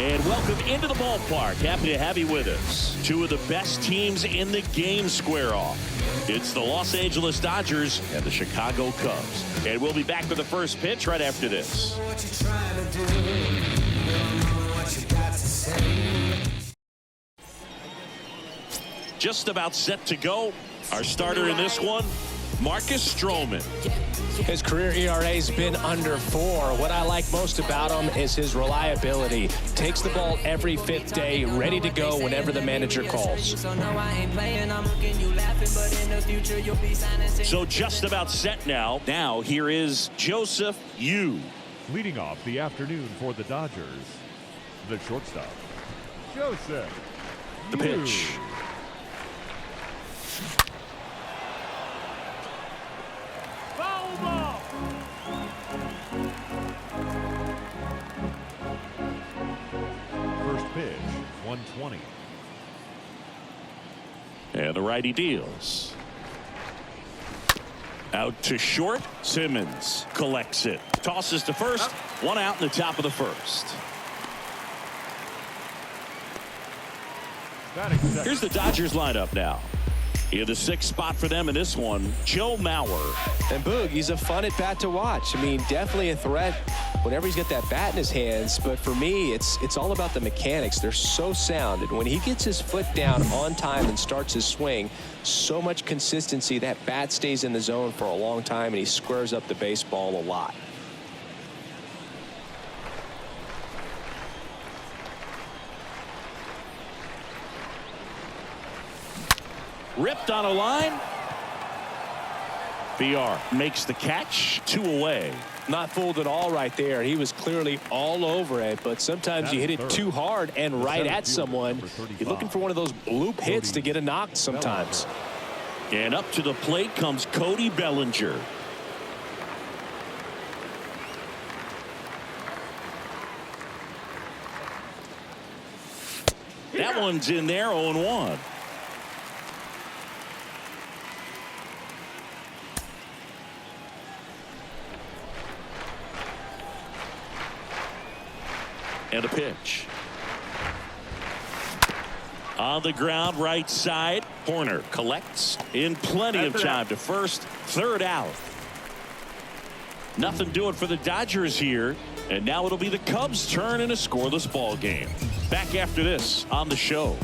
And welcome into the ballpark. Happy to have you with us. Two of the best teams in the game square off. It's the Los Angeles Dodgers and the Chicago Cubs. And we'll be back with the first pitch right after this. Just about set to go. Our starter in this one, Marcus Stroman. His career ERA's been under 4. What I like most about him is his reliability. Takes the ball every 5th day, ready to go whenever the manager calls. So just about set now. Now here is Joseph Yu. Leading off the afternoon for the Dodgers, the shortstop, Joseph The pitch. Foul ball. First pitch, 120. And the righty deals. Out to short. Simmons collects it. Tosses to first. One out in the top of the first. Here's the Dodgers lineup now. In the 6th spot for them in this one, Joe Mauer. And Boog, he's a fun at bat to watch. I mean, definitely a threat whenever he's got that bat in his hands. But for me, it's all about the mechanics. They're so sound. And when he gets his foot down on time and starts his swing, so much consistency. That bat stays in the zone for a long time, and he squares up the baseball a lot. Ripped on a line. VR makes the catch. 2 away. Not fooled at all right there. He was clearly all over it, but sometimes you hit it too hard and right at someone. You're looking for one of those bloop hits to get a knock sometimes. And up to the plate comes Cody Bellinger. That one's in there, 0-1. And a pitch. On the ground, right side. Horner collects in plenty of time to first. 3rd out. Nothing doing for the Dodgers here. And now it'll be the Cubs' turn in a scoreless ball game. Back after this on the show.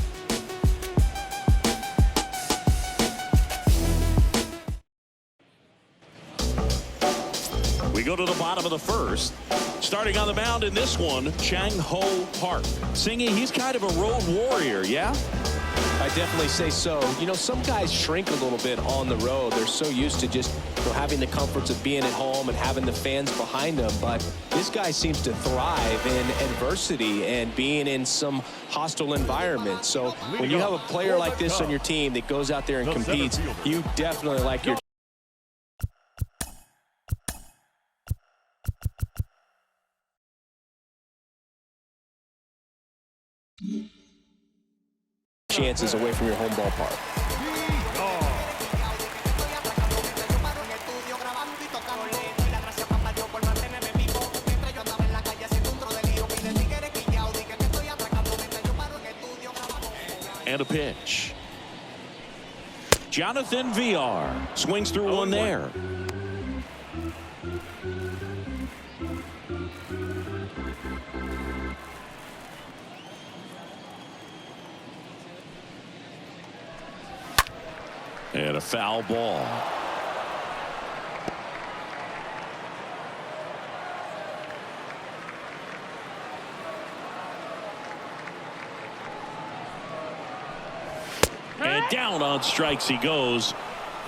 We go to the bottom of the first. Starting on the mound in this one, Chang-Ho Park. Singing, he's kind of a road warrior, yeah? I definitely say so. You know, some guys shrink a little bit on the road. They're so used to just having the comforts of being at home and having the fans behind them. But this guy seems to thrive in adversity and being in some hostile environment. So when you have a player like this on your team that goes out there and competes, you definitely like your chances away from your home ballpark. And a pitch. Jonathan VR swings through one there. And a foul ball. And down on strikes he goes.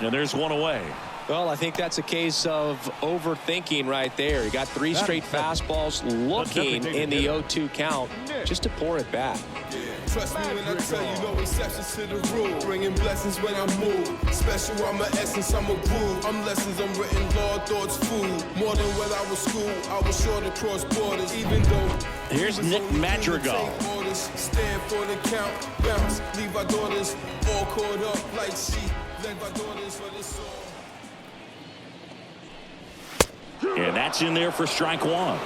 And there's one away. Well, I think that's a case of overthinking right there. He got 3 straight fastballs looking in the 0-2 count just to pour it back. Trust me when I tell you, no exceptions to the rule. Bringing blessings when I move. Special, I'm an essence, I'm a groove. I'm lessons, I'm written law, thoughts, food. More than when I was school, I was sure to cross borders. Even though here's Nick Madrigal. Stand for the count, bounce, leave our daughters all caught up like sheep. Led by daughters for this song. And that's in there for strike 1.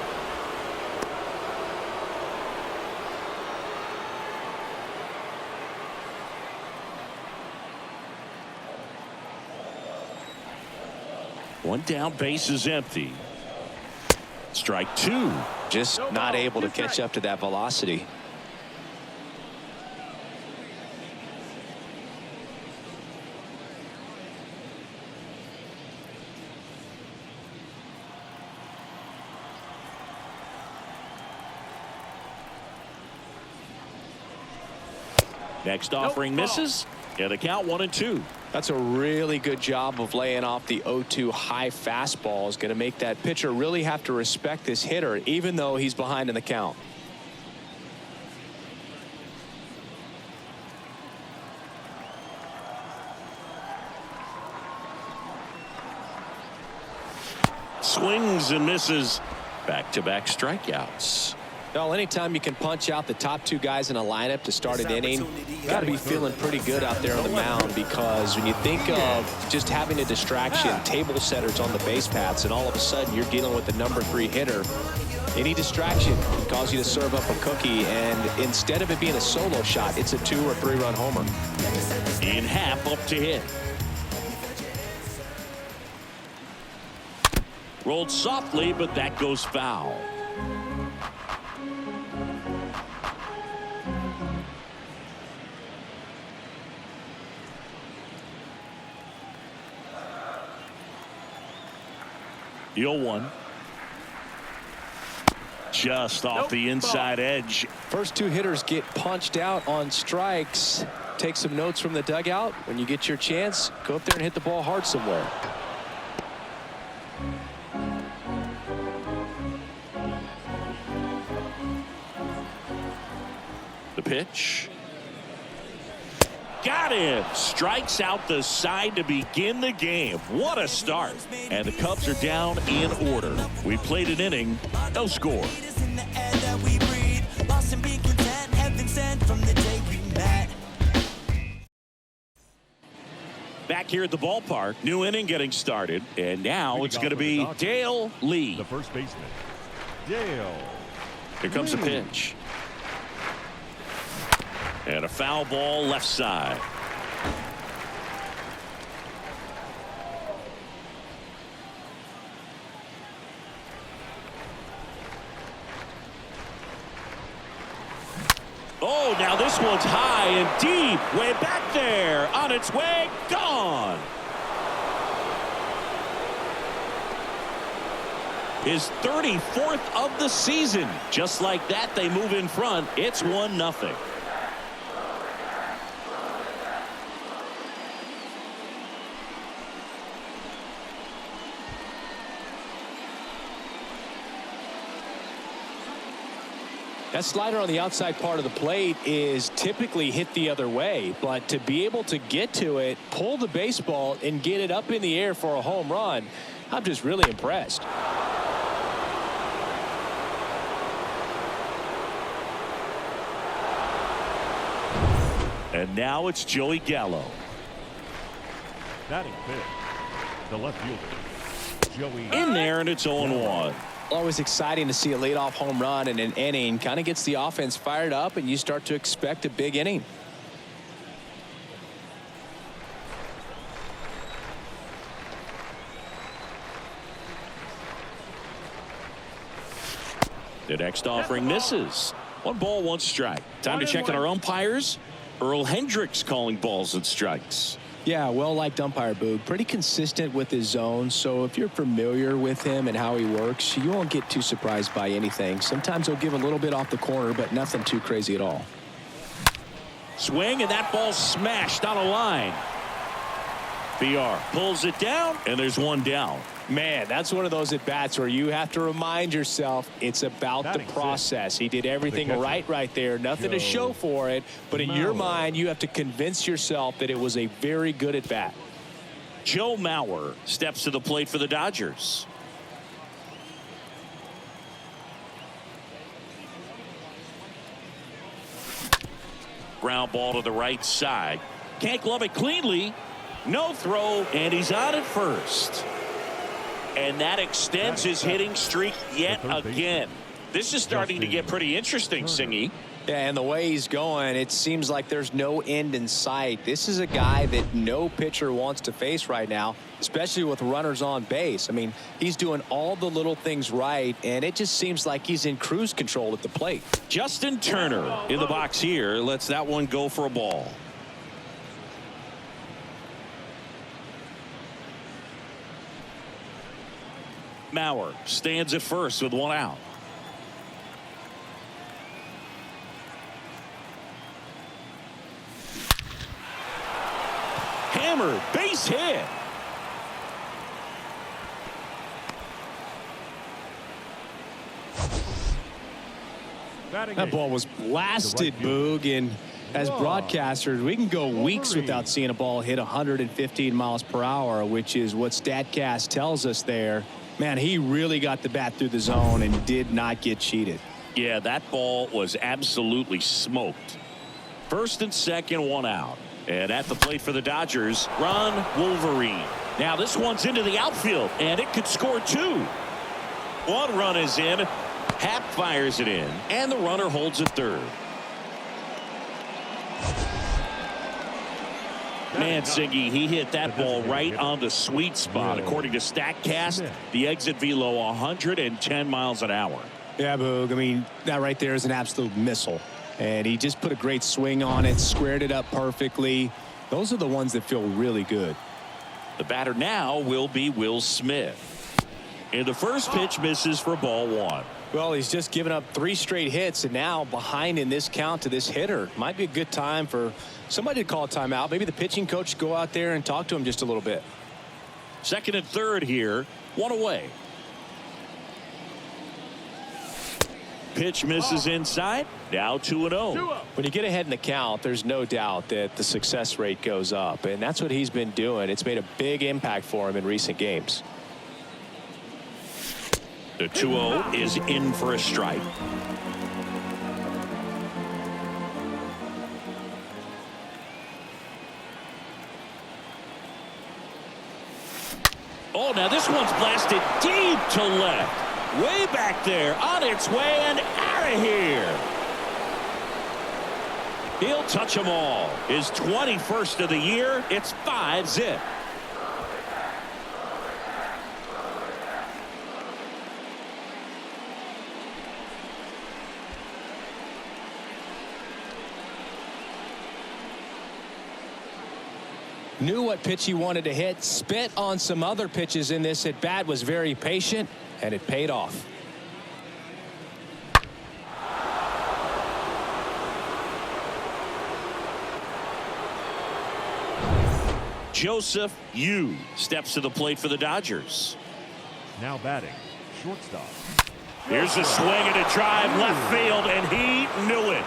One down, base is empty. Strike two. Just not able to catch up to that velocity. Next offering misses. And the count 1-2. That's a really good job of laying off the 0-2 high fastball. Is going to make that pitcher really have to respect this hitter, even though he's behind in the count. Swings and misses. Back-to-back strikeouts. Well, anytime you can punch out the top two guys in a lineup to start an inning, you got to be feeling pretty good out there on the mound, because when you think of just having a distraction, table setters on the base paths, and all of a sudden you're dealing with the number 3 hitter, any distraction can cause you to serve up a cookie, and instead of it being a solo shot, it's a 2 or 3 run homer. In half up to hit. Rolled softly, but that goes foul. The 0-1. Just off the inside edge. First 2 hitters get punched out on strikes. Take some notes from the dugout. When you get your chance, go up there and hit the ball hard somewhere. The pitch. Got him. Strikes out the side to begin the game. What a start. And the Cubs are down in order. We played an inning, no score. Back here at the ballpark, new inning getting started. And now it's going to be Dale Lee. The first baseman, Dale. Here comes the pitch. And a foul ball left side. Oh, now this one's high and deep. Way back there. On its way. Gone. His 34th of the season. Just like that, they move in front. It's 1-0. That slider on the outside part of the plate is typically hit the other way, but to be able to get to it, pull the baseball, and get it up in the air for a home run, I'm just really impressed. And now it's Joey Gallo. Batting fifth, the left fielder, Joey. In there, and it's 0-1. Always exciting to see a leadoff home run in an inning. Kind of gets the offense fired up, and you start to expect a big inning. The next offering misses. 1 ball, 1 strike. Time to check on our umpires. Earl Hendricks calling balls and strikes. Yeah, well-liked umpire, Boog. Pretty consistent with his zone, so if you're familiar with him and how he works, you won't get too surprised by anything. Sometimes he'll give a little bit off the corner, but nothing too crazy at all. Swing, and that ball smashed on a line. BR pulls it down, and there's 1 down. Man, that's one of those at-bats where you have to remind yourself it's about the process. He did everything right there. Nothing to show for it, but in your mind, you have to convince yourself that it was a very good at-bat. Joe Mauer steps to the plate for the Dodgers. Ground ball to the right side. Can't glove it cleanly. No throw, and he's on at first. And that extends his hitting streak yet again. This is starting to get pretty interesting, Singy. Yeah, and the way he's going, it seems like there's no end in sight. This is a guy that no pitcher wants to face right now, especially with runners on base. I mean, he's doing all the little things right, and it just seems like he's in cruise control at the plate. Justin Turner in the box here lets that one go for a ball. Mauer stands at first with one out. Hammer, base hit. That ball was blasted, Boog, and as broadcasters, we can go weeks without seeing a ball hit 115 miles per hour, which is what StatCast tells us there. Man, he really got the bat through the zone and did not get cheated. Yeah, that ball was absolutely smoked. First and second, one out. And at the plate for the Dodgers, Ron Wolverine. Now this one's into the outfield, and it could score two. One run is in. Happ fires it in, and the runner holds at third. Mansingi, he hit that ball right on the sweet spot. According to StatCast, the exit velo 110 miles an hour. Yeah, Boog, I mean, that right there is an absolute missile. And he just put a great swing on it, squared it up perfectly. Those are the ones that feel really good. The batter now will be Will Smith. And the first pitch misses for ball one. Well, he's just given up 3 straight hits, and now behind in this count to this hitter. Might be a good time for somebody to call a timeout. Maybe the pitching coach go out there and talk to him just a little bit. Second and third here, one away. Pitch misses inside. Now 2-0. When you get ahead in the count, there's no doubt that the success rate goes up, and that's what he's been doing. It's made a big impact for him in recent games. The 2-0 is in for a strike. Oh, now this one's blasted deep to left. Way back there, on its way and out of here. He'll touch them all. His 21st of the year. It's 5-zip. Knew what pitch he wanted to hit, spit on some other pitches in this at bat, was very patient, and it paid off. Joseph Yu steps to the plate for the Dodgers. Now batting, shortstop. Here's a swing and a drive left field, and he knew it.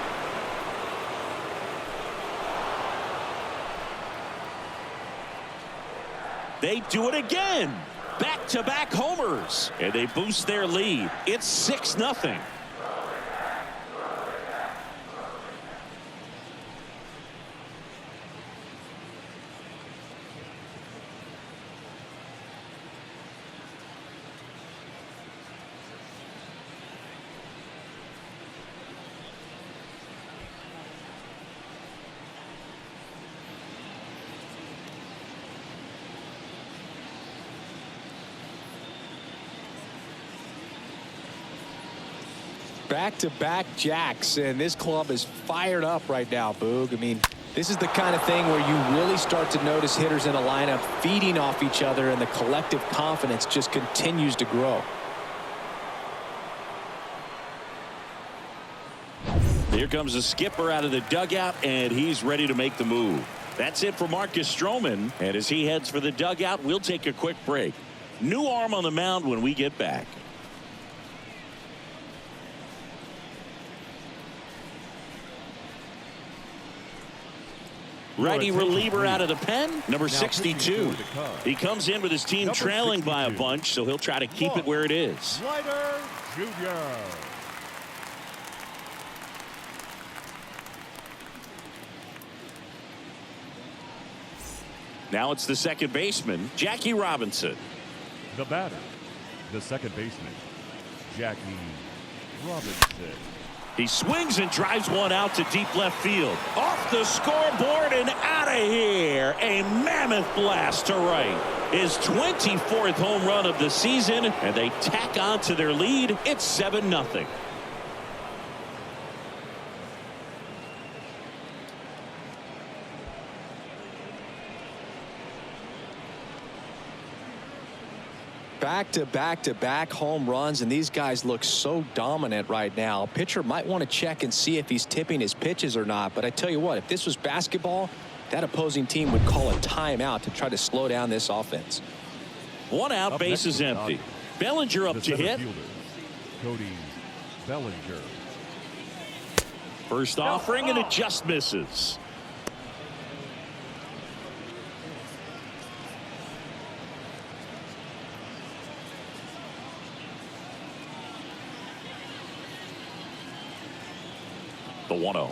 They do it again. Back-to-back homers, and they boost their lead. It's 6-0. Back-to-back jacks, and this club is fired up right now, Boog. I mean, this is the kind of thing where you really start to notice hitters in a lineup feeding off each other, and the collective confidence just continues to grow. Here comes the skipper out of the dugout, and he's ready to make the move. That's it for Marcus Stroman, and as he heads for the dugout, we'll take a quick break. New arm on the mound when we get back. Righty reliever out of the pen, number 62. He comes in with his team trailing by a bunch, so he'll try to keep it where it is. Slider Jr. Now it's the second baseman, Jackie Robinson. The batter, the second baseman, Jackie Robinson. He swings and drives one out to deep left field. Off the scoreboard and out of here. A mammoth blast to right. His 24th home run of the season, and they tack on to their lead. It's 7-0. Back-to-back-to-back home runs, and these guys look so dominant right now. Pitcher might want to check and see if he's tipping his pitches or not, but I tell you what, if this was basketball, that opposing team would call a timeout to try to slow down this offense. One out, base is empty. Bellinger up to hit. Cody Bellinger. First offering, and it just misses. The 1-0.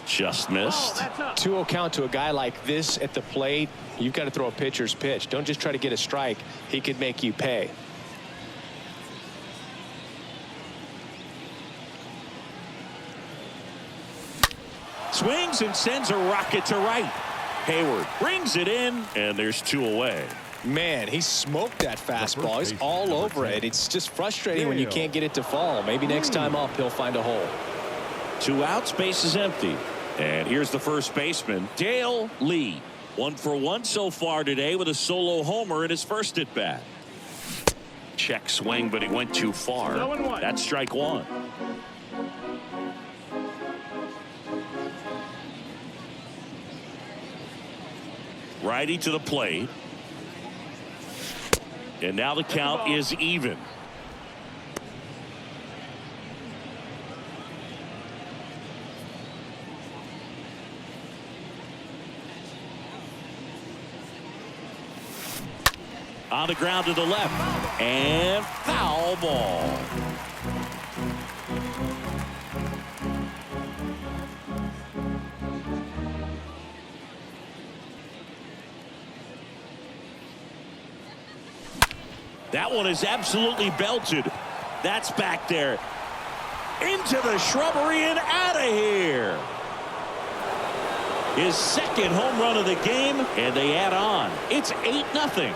Just missed. 2-0 count to a guy like this at the plate. You've got to throw a pitcher's pitch. Don't just try to get a strike. He could make you pay. Swings and sends a rocket to right. Hayward brings it in, and there's 2 away. Man, he smoked that fastball. He's all over it. It's just frustrating when you can't get it to fall. Maybe next time up he'll find a hole. 2 outs, base is empty. And here's the first baseman, Dale Lee. 1 for 1 so far today with a solo homer in his first at bat. Check swing, but he went too far. That's strike 1. Righty to the plate. And now the count is even. On the ground to the left. And foul ball. That one is absolutely belted. That's back there. Into the shrubbery and out of here. His second home run of the game, and they add on. It's 8-0.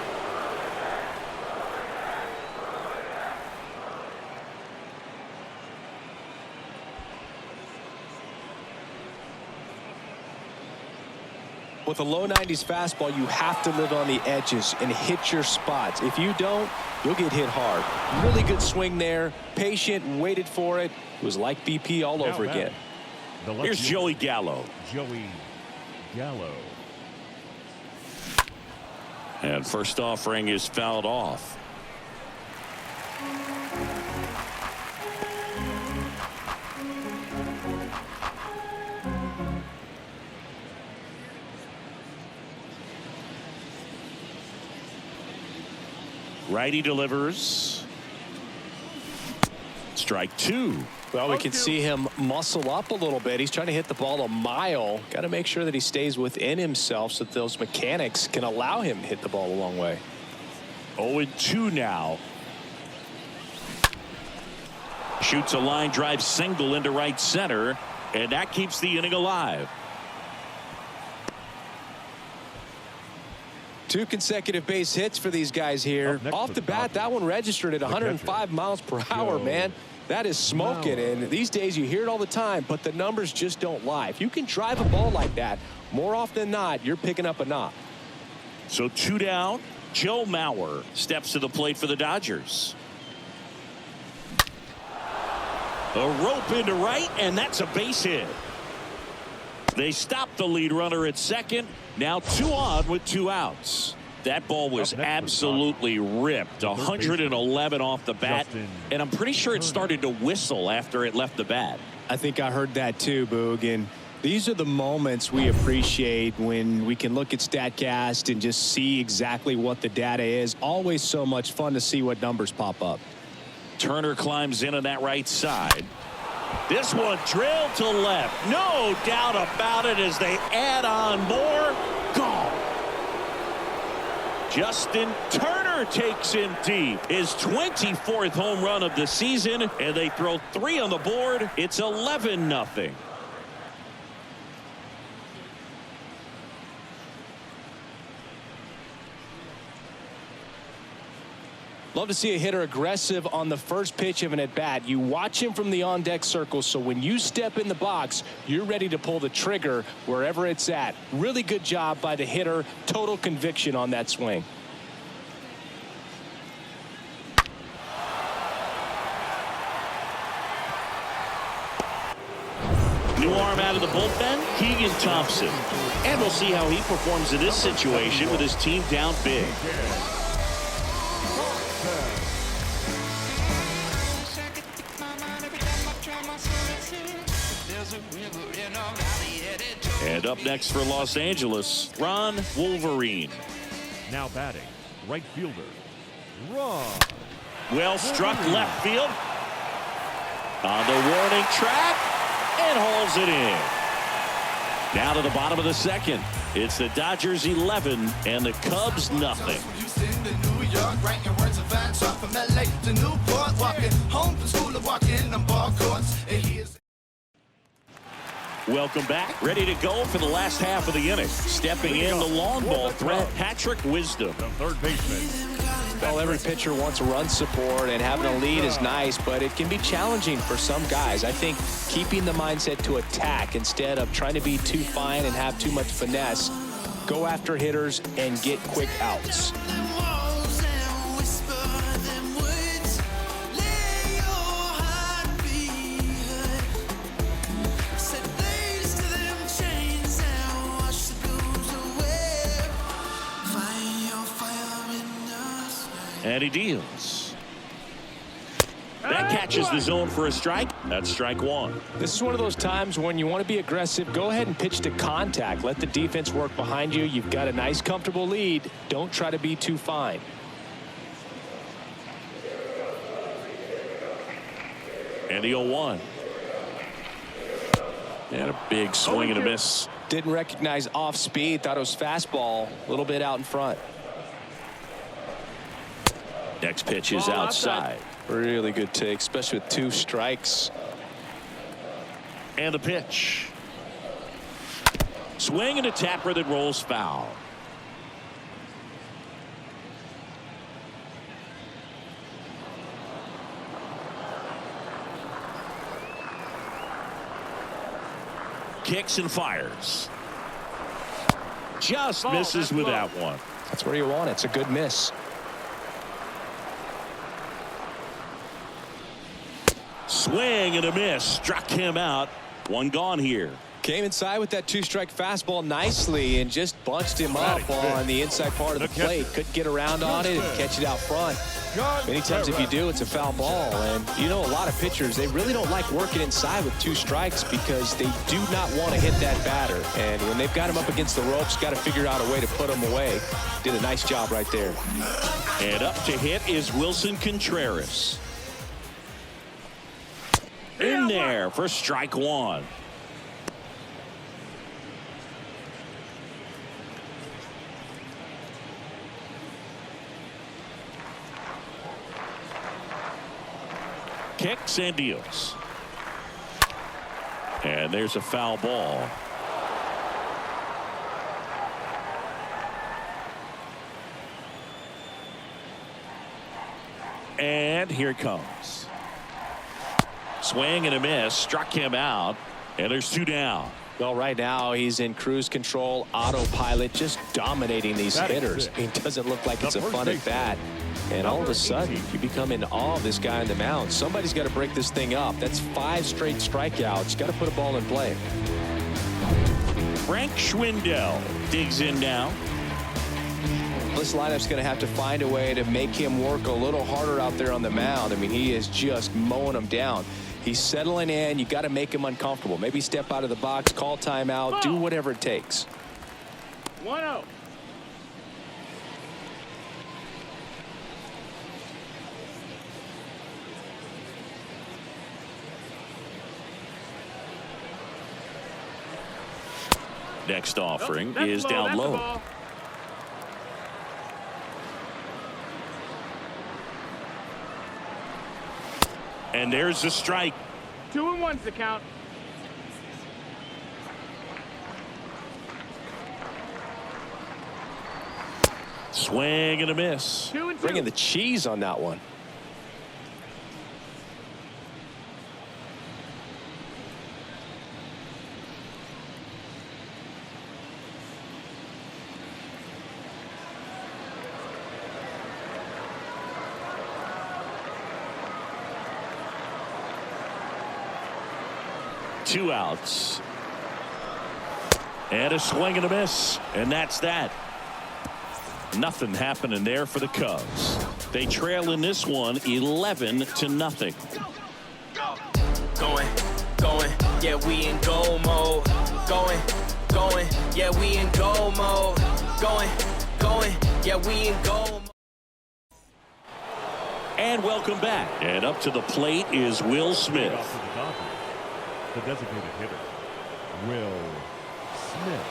With a low 90s fastball, you have to live on the edges and hit your spots. If you don't, you'll get hit hard. Really good swing there. Patient, waited for it. It was like BP all over again. Here's Joey Gallo. Joey Gallo. And first offering is fouled off. Righty delivers. Strike 2. Well, we can see him muscle up a little bit. He's trying to hit the ball a mile. Got to make sure that he stays within himself so that those mechanics can allow him to hit the ball a long way. 0-2 now. Shoots a line drive single into right center, and that keeps the inning alive. 2 consecutive base hits for these guys here. Off the bat, that one registered at 105 miles per hour, man. That is smoking, and these days you hear it all the time, but the numbers just don't lie. If you can drive a ball like that, more often than not, you're picking up a knock. So 2 down. Joe Mauer steps to the plate for the Dodgers. A rope into right, and that's a base hit. They stopped the lead runner at second. Now 2 on with 2 outs. That ball was absolutely ripped. 111 off the bat, and I'm pretty sure it started to whistle after it left the bat. I think I heard that too, Boog. And these are the moments we appreciate when we can look at StatCast and just see exactly what the data is. Always so much fun to see what numbers pop up. Turner climbs in on that right side. This one drilled to left. No doubt about it as they add on more. Gone. Justin Turner Hitter takes him deep. His 24th home run of the season, and they throw 3 on the board. It's 11-0. Love to see a hitter aggressive on the first pitch of an at-bat. You watch him from the on-deck circle, so when you step in the box, you're ready to pull the trigger wherever it's at. Really good job by the hitter. Total conviction on that swing. New arm out of the bullpen, Keegan Thompson. And we'll see how he performs in this situation with his team down big. And up next for Los Angeles, Ron Wolverine. Now batting, right fielder, Ron. Well struck left field. On the warning track, and hauls it in. Now to the bottom of the second. It's the Dodgers 11 and the Cubs nothing. Welcome back. Ready to go for the last half of the inning. Stepping in the long ball threat, Patrick Wisdom. The third baseman. Well, every pitcher wants run support, and having a lead is nice, but it can be challenging for some guys. I think keeping the mindset to attack instead of trying to be too fine and have too much finesse, go after hitters and get quick outs. And he deals. That catches the zone for a strike. That's strike one. This is one of those times when you want to be aggressive. Go ahead and pitch to contact. Let the defense work behind you. You've got a nice, comfortable lead. Don't try to be too fine. And the 0-1. And a big swing and a miss. Didn't recognize off speed. Thought it was fastball. A little bit out in front. Next pitch is outside. Really good take, especially with 2 strikes. And the pitch. Swing and a tapper that rolls foul. Kicks and fires. Just misses with that one. That's where you want it. It's a good miss. Swing and a miss. Struck him out. One gone here. Came inside with that 2-strike fastball nicely and just bunched him up on the inside part of the plate. Couldn't get around on it and catch it out front. Many times if you do, it's a foul ball. And you know, a lot of pitchers, they really don't like working inside with 2 strikes because they do not want to hit that batter. And when they've got him up against the ropes, got to figure out a way to put him away. Did a nice job right there. And up to hit is Wilson Contreras. In there for strike one. Kicks and deals. And there's a foul ball. And here it comes. Swing and a miss. Struck him out. And there's 2 down. Well, right now he's in cruise control, autopilot, just dominating these hitters. It doesn't look like it's a fun at bat. And all of a sudden, you become in awe of this guy on the mound. Somebody's got to break this thing up. That's 5 straight strikeouts. Got to put a ball in play. Frank Schwindel digs in now. This lineup's going to have to find a way to make him work a little harder out there on the mound. I mean, he is just mowing them down. He's settling in. You got to make him uncomfortable. Maybe step out of the box, call timeout, do whatever it takes. 1-0. Next offering is down low. And there's the strike. 2-1's the count. Swing and a miss. 2-2. Bringing the cheese on that one. Two outs. And a swing and a miss. And that's that. Nothing happening there for the Cubs. They trail in this one 11-0. Going, yeah, we in goal mode. Going, yeah, we in goal mode. Going, yeah, we in goal mode. And welcome back. And up to the plate is Will Smith. Off to the Dodgers, the designated hitter, Will Smith.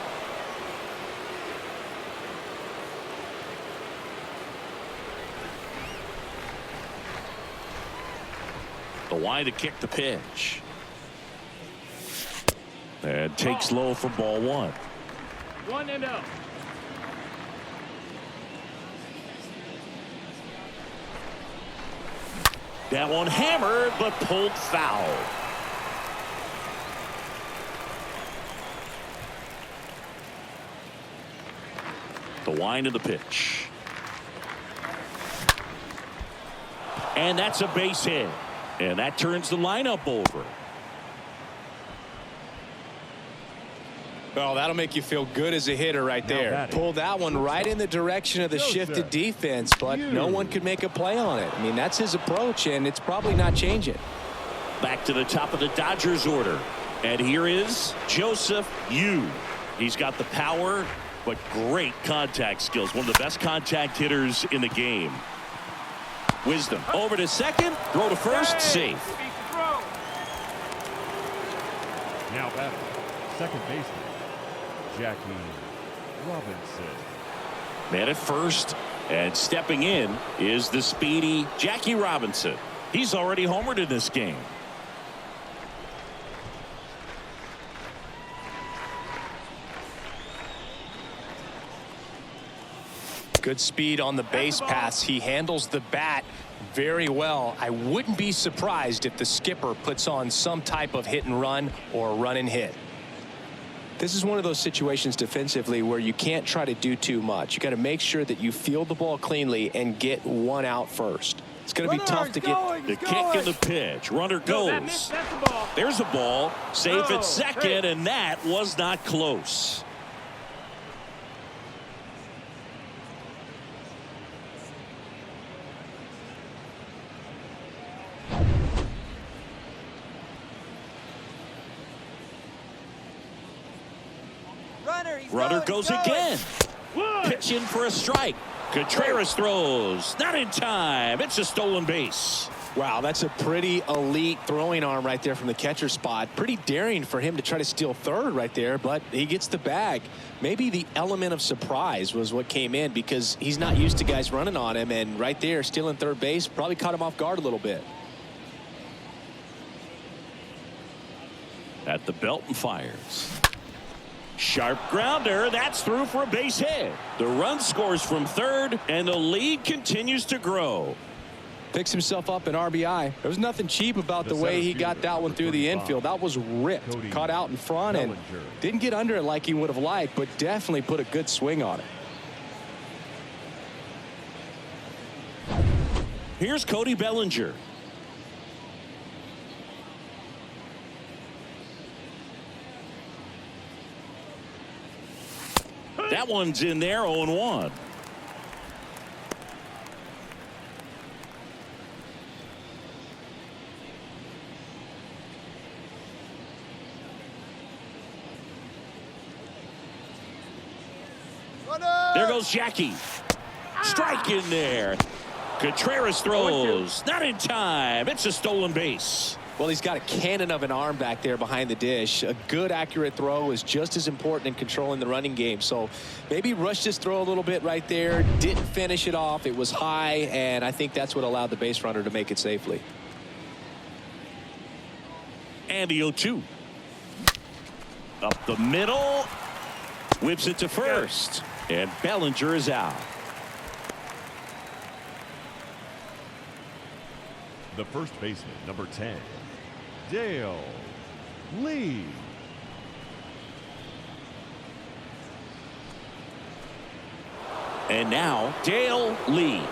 The wide to kick the pitch. And takes low for ball one. 1-0. That one hammered but pulled foul. The wind of the pitch. And that's a base hit. And that turns the lineup over. Well, that'll make you feel good as a hitter right there. Pull that one right in the direction of the shifted defense, but no one could make a play on it. I mean, that's his approach, and it's probably not changing. Back to the top of the Dodgers order. And here is Joseph Yu. He's got the power, but great contact skills. One of the best contact hitters in the game. Wisdom over to second, throw to first, safe. Now batting, second baseman, Jackie Robinson. Man at first, and stepping in is the speedy Jackie Robinson. He's already homered in this game. Good speed on the base pass. He handles the bat very well. I wouldn't be surprised if the skipper puts on some type of hit and run or run and hit. This is one of those situations defensively where you can't try to do too much. You got to make sure that you field the ball cleanly and get one out first. It's going to be tough to get the kick and the pitch. Runner goes. There's a ball. Safe at second, and that was not close. Runner goes again. Pitch in for a strike. Contreras throws. Not in time. It's a stolen base. Wow, that's a pretty elite throwing arm right there from the catcher spot. Pretty daring for him to try to steal third right there, but he gets the bag. Maybe the element of surprise was what came in because he's not used to guys running on him, and right there stealing third base probably caught him off guard a little bit. At the belt and fires. Sharp grounder. That's through for a base hit. The run scores from third, and the lead continues to grow. Picks himself up an RBI. There was nothing cheap about the way he got that one through the infield. That was ripped. Caught out in front and didn't get under it like he would have liked, but definitely put a good swing on it. Here's Cody Bellinger. That one's in there, 0-1. There goes Jackie. Strike in there. Contreras throws. Not in time. It's a stolen base. Well, he's got a cannon of an arm back there behind the dish. A good, accurate throw is just as important in controlling the running game. So maybe rushed his throw a little bit right there. Didn't finish it off. It was high, and I think that's what allowed the base runner to make it safely. And the 0-2. Up the middle. Whips it to first. And Bellinger is out. The first baseman, number 10, Dale Lee. And now Dale Lee.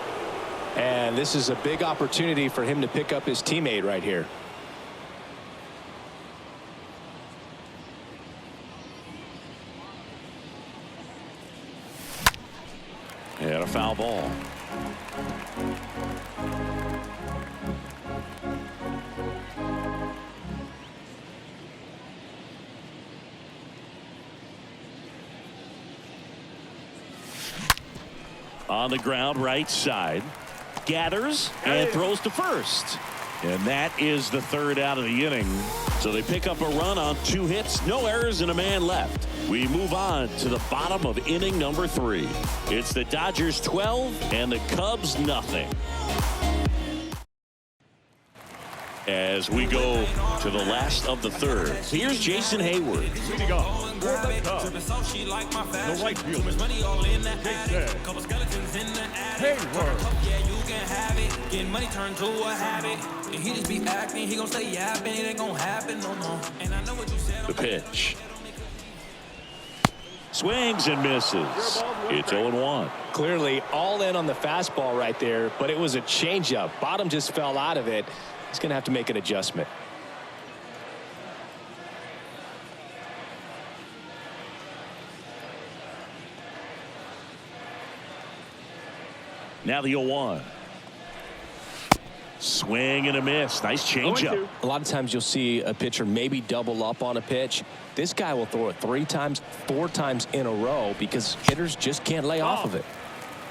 And this is a big opportunity for him to pick up his teammate right here. And a foul ball. On the ground, right side. Gathers and throws to first. And that is the third out of the inning. So they pick up a run on 2 hits, no errors, and a man left. We move on to the bottom of inning number 3. It's the Dodgers 12 and the Cubs nothing. As we go to the last of the third, here's Jason Hayward. Leading off for the Cubs, the right fielder, Jason Hayward. Getting money turned to a habit. And he just be acting, he gon' say yapping, it ain't gon' happen no more. And I know what you said. The pitch. Swings and misses. It's 0-1. Clearly all in on the fastball right there, but it was a changeup. Bottom just fell out of it. He's going to have to make an adjustment. Now the 0-1. Swing and a miss. Nice changeup. A lot of times you'll see a pitcher maybe double up on a pitch. This guy will throw it 3 times, 4 times in a row because hitters just can't lay off of it.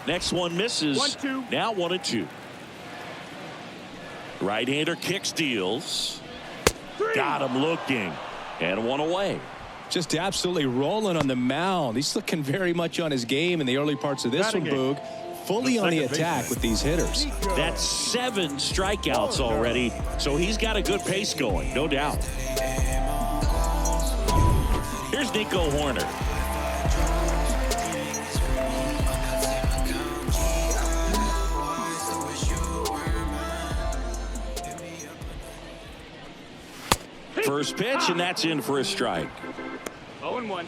Next one misses. 1-2. Now 1-2. Right-hander kicks, deals. Got him looking. And 1 away. Just absolutely rolling on the mound. He's looking very much on his game in the early parts of this one, Boog. Fully on the attack with these hitters. That's 7 strikeouts already, so he's got a good pace going, no doubt. Here's Nico Horner. First pitch, and that's in for a strike. 0-1.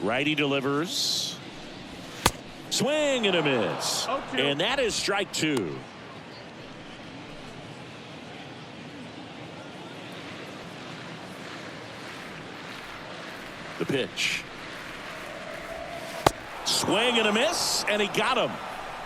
Righty delivers. Swing and a miss. 0-2. And that is strike 2. The pitch. Swing and a miss, and he got him.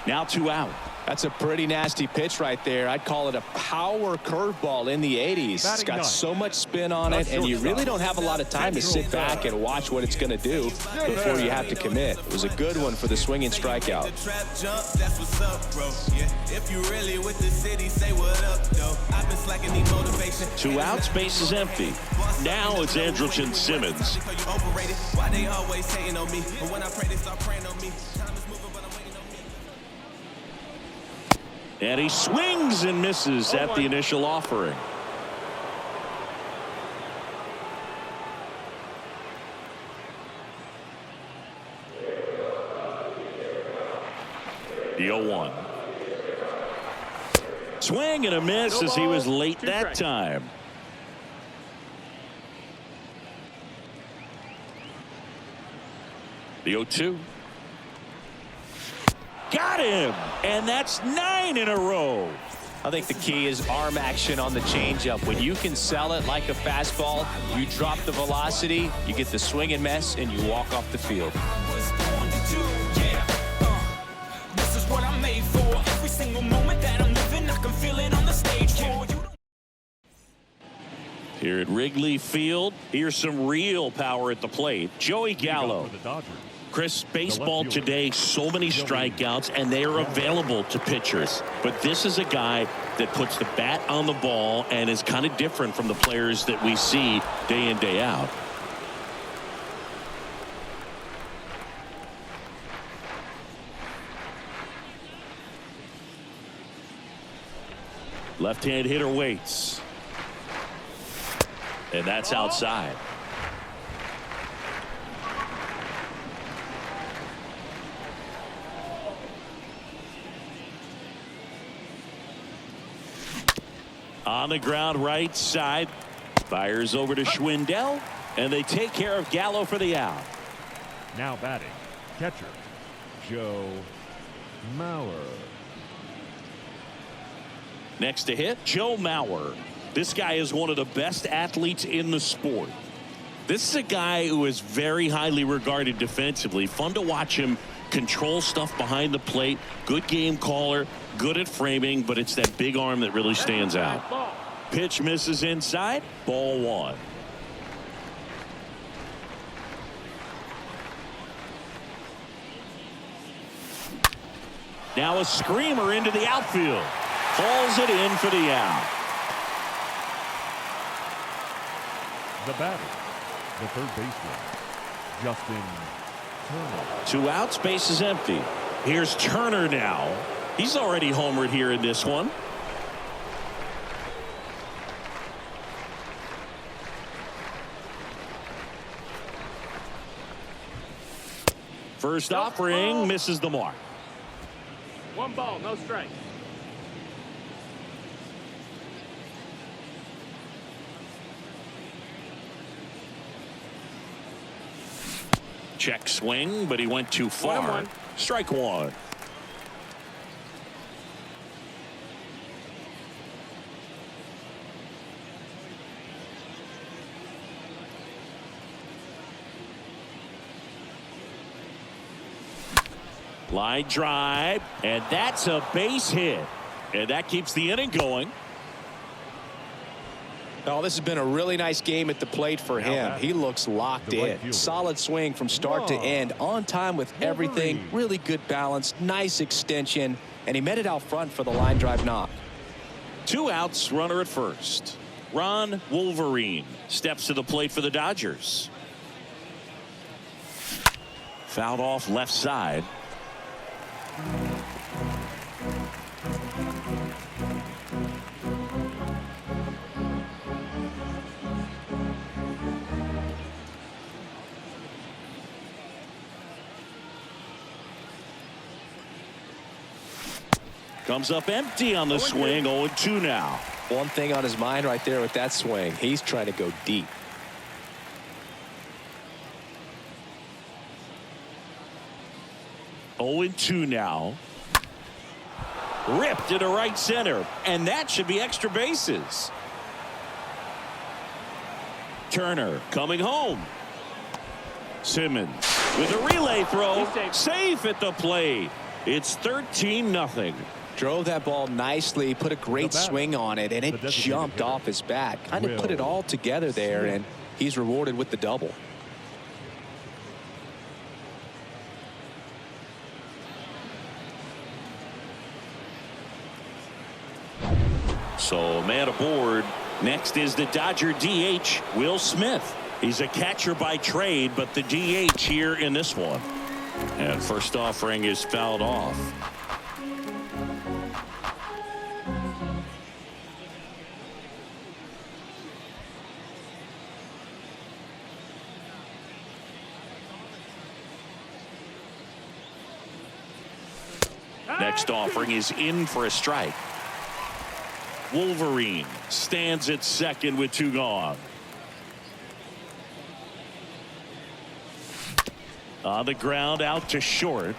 Now 2 out. That's a pretty nasty pitch right there. I'd call it a power curveball in the 80s. It's got so much spin on it, and you really don't have a lot of time to sit back and watch what it's going to do before you have to commit. It was a good one for the swinging strikeout. 2 outs, base is empty. Now it's Andrelton Simmons. And he swings and misses at the initial offering. The 0-1. Swing and a miss as he was late that time. The 0-2. Got him, and that's 9 in a row. I think the key is arm action on the changeup. When you can sell it like a fastball, you drop the velocity, you get the swing and miss, and you walk off the field. This is what I'm made for. Every single moment that I'm living, I can feel it on the stage. Here at Wrigley Field, here's some real power at the plate. Joey Gallo. Chris, baseball today, so many strikeouts, and they are available to pitchers. But this is a guy that puts the bat on the ball and is kind of different from the players that we see day in, day out. Left-hand hitter waits. And that's outside. On the ground right side. Fires over to Schwindel. And they take care of Gallo for the out. Now batting, catcher, Joe Mauer. Next to hit, Joe Mauer. This guy is one of the best athletes in the sport. This is a guy who is very highly regarded defensively. Fun to watch him control stuff behind the plate. Good game caller, good at framing, but it's that big arm that really stands out. Pitch misses inside, ball one. Now a screamer into the outfield. Hauls it in for the out. The batter, the third baseman, Justin Turner. 2 outs, base is empty. Here's Turner now. He's already homered here in this one. First offering misses the mark. 1 ball, no strike. Check swing, but he went too far. 1-1. Strike one. Line drive, and that's a base hit. And that keeps the inning going. Oh, this has been a really nice game at the plate for him. He looks locked in. Solid swing from start to end. On time with everything. Really good balance. Nice extension. And he met it out front for the line drive knock. 2 outs, runner at first. Ron Wolverine steps to the plate for the Dodgers. Fouled off left side. Comes up empty on the swing. 0-2 now. One thing on his mind right there with that swing. He's trying to go deep. (0-2) now. Ripped into right center, and that should be extra bases. Turner coming home. Simmons with a relay throw. Safe at the plate. It's 13-0. Drove that ball nicely, put a great swing on it, and it jumped off his bat. Kind of put it all together there, and he's rewarded with the double. So man aboard. Next is the Dodger DH, Will Smith. He's a catcher by trade, but the DH here in this one. And first offering is fouled off. Next offering is in for a strike. Wolverine stands at second with 2 gone. On the ground out to short.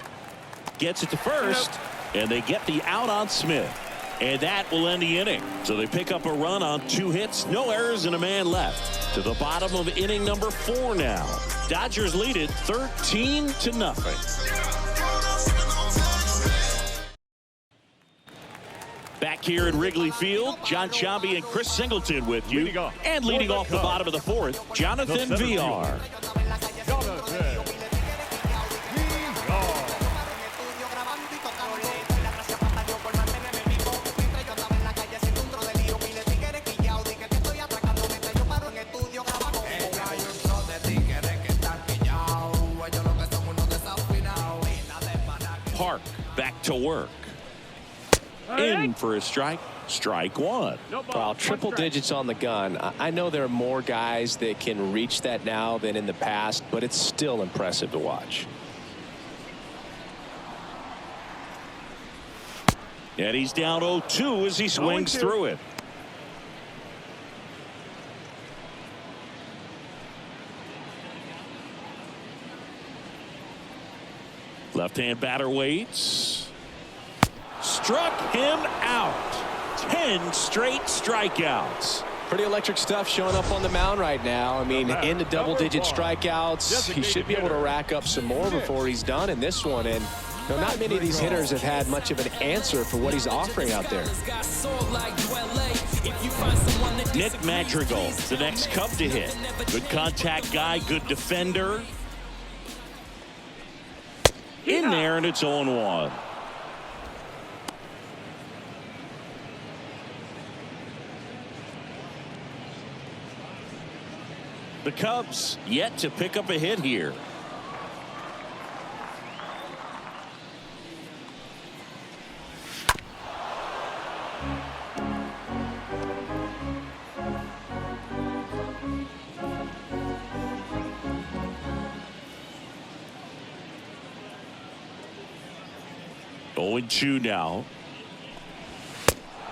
Gets it to first. And they get the out on Smith. And that will end the inning. So they pick up a run on 2 hits. No errors and a man left. To the bottom of inning number 4 now. Dodgers lead it 13-0. Back here in Wrigley Field, John Sciambi and Chris Singleton with you. And leading off the bottom of the 4th, Jonathan VR. Park back to work. In for a strike. Strike one. No ball. Well, One triple strike. digits on the gun. I know there are more guys that can reach that now than in the past, but it's still impressive to watch. And he's down 0-2 as he swings 0-2. through it. Left-hand batter waits. Struck him out. 10 straight strikeouts. Pretty electric stuff showing up on the mound right now. I mean, into double-digit strikeouts. He should be able to rack up some more before he's done in this one. And you know, not many of these hitters have had much of an answer for what he's offering out there. Nick Madrigal, the next Cub to hit. Good contact guy, good defender. In there, and it's 0-1. The Cubs yet to pick up a hit here. Going 2 now.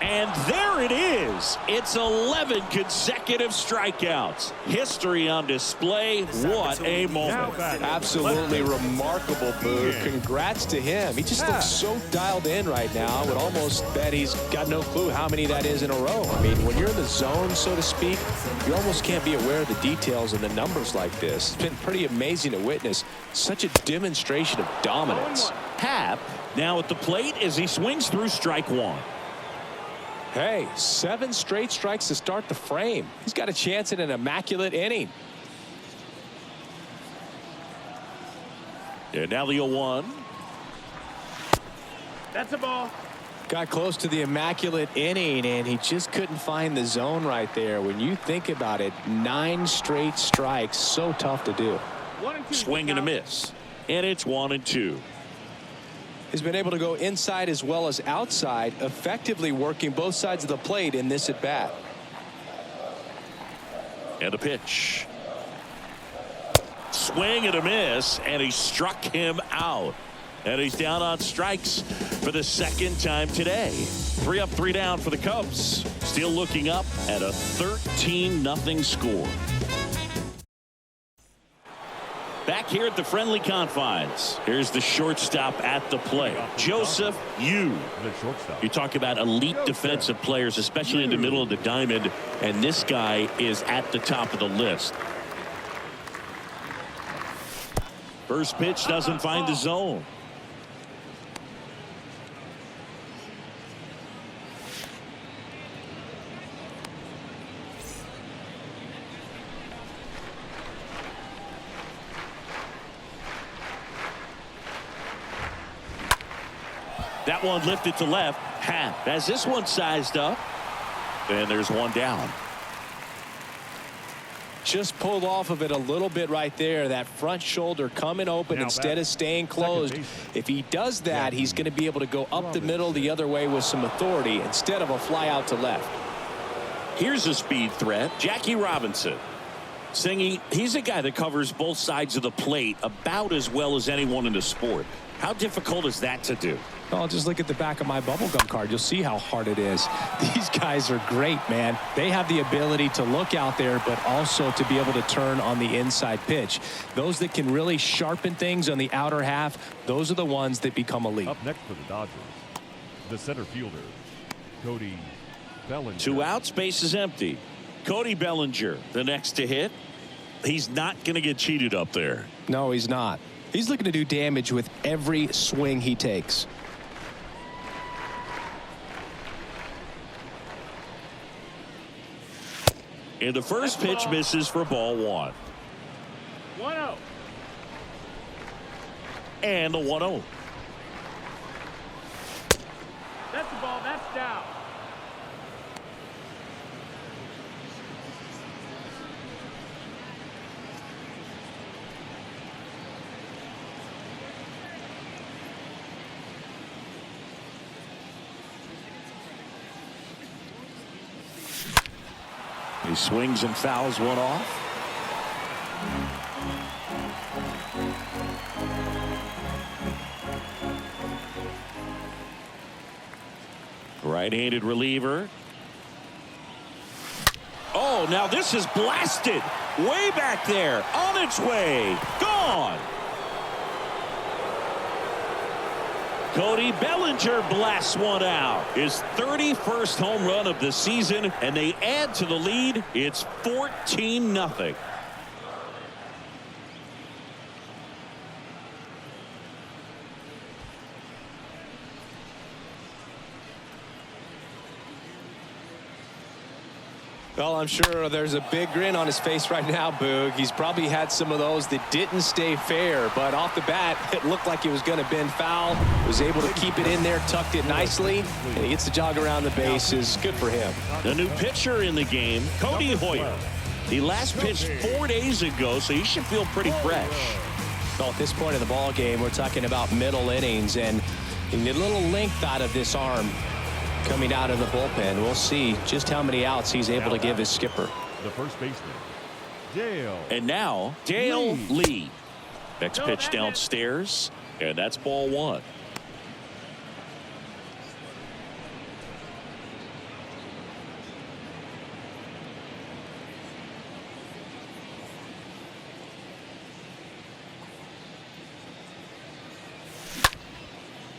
And there it is. It's 11 consecutive strikeouts. History on display. What a moment. Absolutely remarkable, Boo. Congrats to him. He just looks so dialed in right now. I would almost bet he's got no clue how many that is in a row. I mean, when you're in the zone, so to speak, you almost can't be aware of the details and the numbers like this. It's been pretty amazing to witness such a demonstration of dominance. Happ now at the plate as he swings through strike one. Hey, 7 straight strikes to start the frame. He's got a chance at an immaculate inning. And now the 0-1. That's a ball. Got close to the immaculate inning, and he just couldn't find the zone right there. When you think about it, 9 straight strikes, so tough to do. 1 and 2. Swing and a miss. And it's 1-2. Has been able to go inside as well as outside, effectively working both sides of the plate in this at bat. And a pitch. Swing and a miss, and he struck him out. And he's down on strikes for the second time today. 3 up, 3 down for the Cubs. Still looking up at a 13-0 score. Back here at the friendly confines. Here's the shortstop at the plate, Joseph Yu. The shortstop. You talk about elite defensive players, especially in the middle of the diamond, and this guy is at the top of the list. First pitch doesn't find the zone. That one lifted to left. Happ has this one sized up. And there's one down. Just pulled off of it a little bit right there. That front shoulder coming open Now instead of staying closed. If he does that, he's going to be able to go up the middle the other way with some authority instead of a fly out to left. Here's a speed threat, Jackie Robinson. Singy, he's a guy that covers both sides of the plate about as well as anyone in the sport. How difficult is that to do? Well, just look at the back of my bubblegum card. You'll see how hard it is. These guys are great, man. They have the ability to look out there, but also to be able to turn on the inside pitch. Those that can really sharpen things on the outer half, those are the ones that become elite. Up next for the Dodgers, the center fielder, Cody Bellinger. 2 outs, base is empty. Cody Bellinger, the next to hit. He's not going to get cheated up there. No, he's not. He's looking to do damage with every swing he takes. And the first pitch misses for ball 1. 1-0. And the 1-0. That's the ball. That's down. He swings and fouls one off. Right-handed reliever. Oh, now this is blasted. Way back there. On its way. Gone. Cody Bellinger blasts one out. His 31st home run of the season, and they add to the lead. It's 14-0. Well, I'm sure there's a big grin on his face right now, Boog. He's probably had some of those that didn't stay fair, but off the bat, it looked like he was going to bend foul. Was able to keep it in there, tucked it nicely, and he gets the jog around the bases. Good for him. The new pitcher in the game, Cody Hoyer. He last pitched 4 days ago, so he should feel pretty fresh. Well, at this point in the ball game, we're talking about middle innings, and a little length out of this arm coming out of the bullpen. We'll see just how many outs he's able to give his skipper. The first baseman, Dale. And now, Dale Lee. Next pitch downstairs, and that's ball one.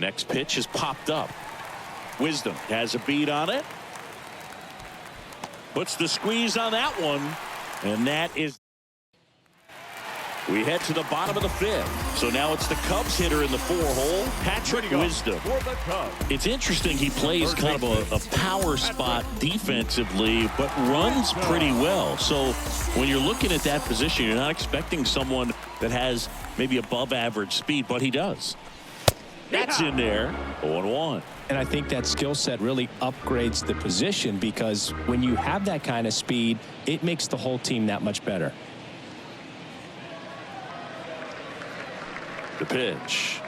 Next pitch is popped up. Wisdom has a beat on it. Puts the squeeze on that one. And that is. We head to the bottom of the fifth. So now it's the Cubs hitter in the 4-hole, Patrick Wisdom. It's interesting. He plays kind of a power spot defensively, but runs pretty well. So when you're looking at that position, you're not expecting someone that has maybe above average speed, but he does. That's in there. 0-1. And I think that skill set really upgrades the position, because when you have that kind of speed, it makes the whole team that much better. The pitch.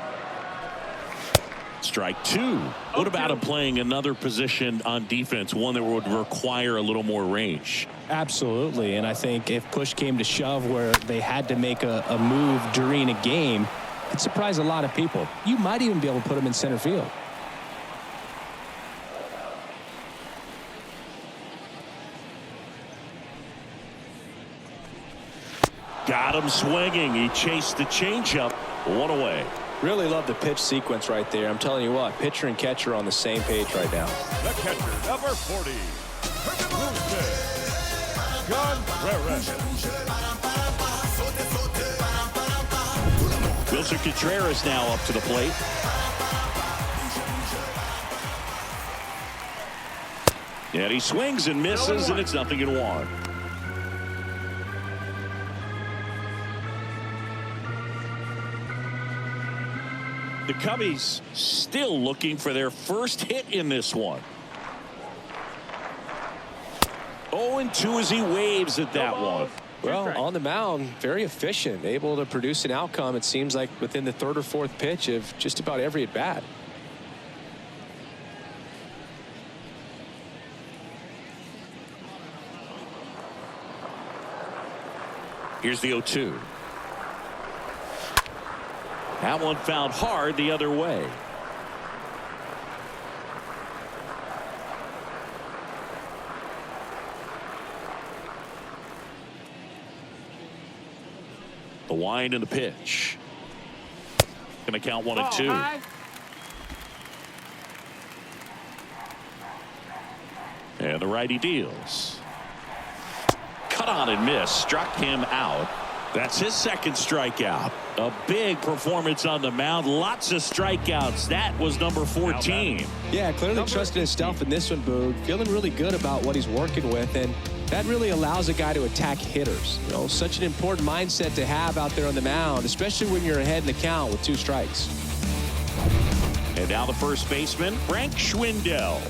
Strike two. What about him playing another position on defense, one that would require a little more range? Absolutely. And I think if push came to shove where they had to make a move during a game, it'd surprise a lot of people. You might even be able to put him in center field. Got him swinging. He chased the changeup. One away. Really love the pitch sequence right there. I'm telling you what, pitcher and catcher are on the same page right now. The catcher, number 40, Contreras. Wilson Contreras now up to the plate. And he swings and misses, and it's 0-1. The Cubbies still looking for their first hit in this one. 0-2 as he waves at that one. Well, on the mound, very efficient, able to produce an outcome, it seems like, within the third or fourth pitch of just about every at bat. Here's the 0-2. That one fouled hard the other way. The wind and the pitch. Going to count 1-2. High. And the righty deals. Cut on and miss. Struck him out. That's his second strikeout. A big performance on the mound. Lots of strikeouts. That was number 14. Yeah, clearly trusting himself in this one, Boog. Feeling really good about what he's working with, and that really allows a guy to attack hitters. You know, such an important mindset to have out there on the mound, especially when you're ahead in the count with 2 strikes. And now the first baseman, Frank Schwindel.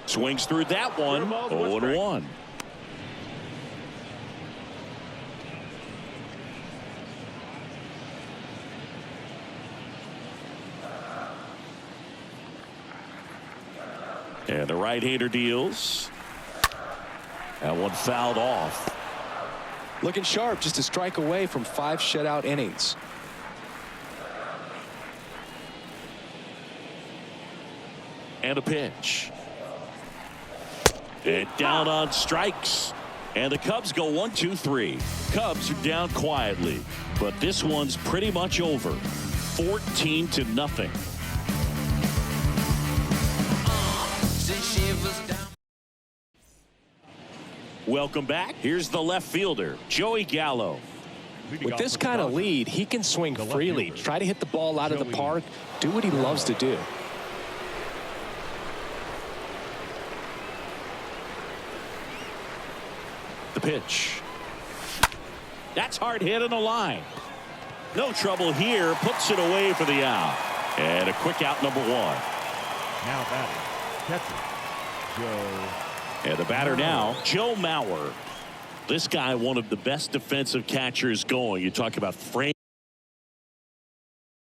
Swings through that one. 0-1. right-hander deals. That one fouled off. Looking sharp, just a strike away from 5 shutout innings. And a pitch. And down on strikes. And the Cubs go 1-2-3. Cubs are down quietly, but this one's pretty much over. 14-0. Welcome back. Here's the left fielder, Joey Gallo. With this kind of lead, he can swing freely, try to hit the ball out of the park, do what he loves to do. The pitch. That's hard hit on the line. No trouble here. Puts it away for the out. And a quick out, number 1. Now batting, catcher, Joe. And the batter now, Joe Mauer. This guy, one of the best defensive catchers going. You talk about frame